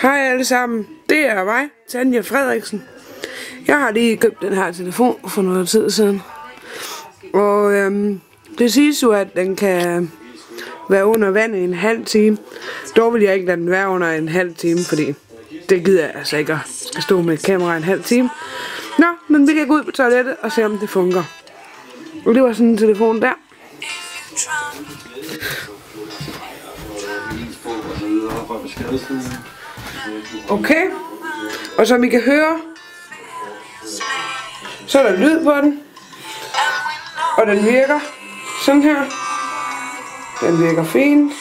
Hej alle sammen, det er mig, Tanja Frederiksen. Jeg har lige købt den her telefon for noget tid siden. Og det siges jo, at den kan være under vand i en halv time. Dog vil jeg ikke lade den være under en halv time, fordi det gider jeg altså ikke at skal stå med et kamera en halv time. Nå, men vi kan gå ud på toilettet og se om det fungerer. Og det var sådan en telefon der. Okay, og som I kan høre, så er der lyd på den, og den virker sådan her. Den virker fint.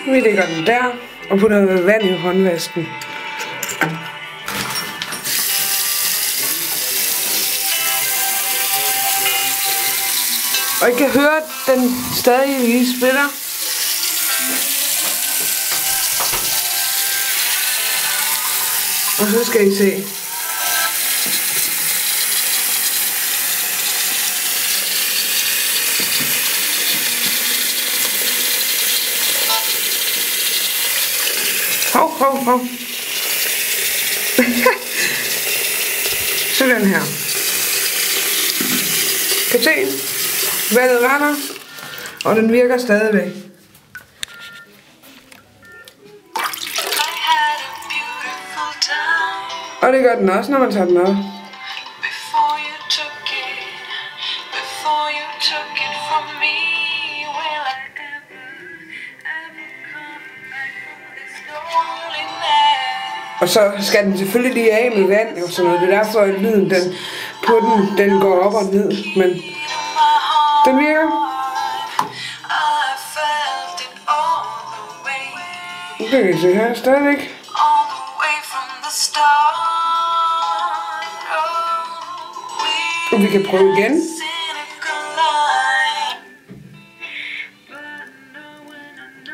Vi lægger den der og putter noget vand i håndvasken. Og I kan høre, at den stadig lige spiller. Og så skal I se. Hov. Sådan her. Kan se, vandet render, og den virker stadigvæk. Og det gør den også, når man tager den op. Og så skal den selvfølgelig lige af med vand og sådan noget. Det er derfor, at lyden den går op og ned. Men den virker. Det kan I se her stadigvæk. Og vi kan prøve igen.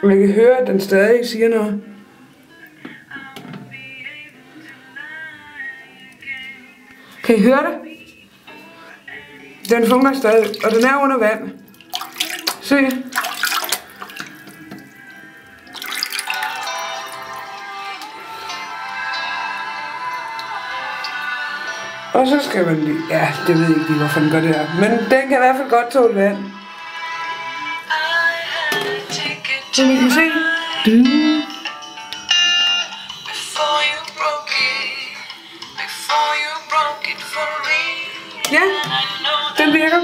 Og jeg kan høre, at den stadig siger noget. Kan I høre det? Den fungerer stadig, og den er under vand. Se. Og så skal man lige... Ja, det ved jeg ikke lige, hvorfor den gør det her. Men den kan i hvert fald godt tåle vand. Som I kan se. Ja, den virker.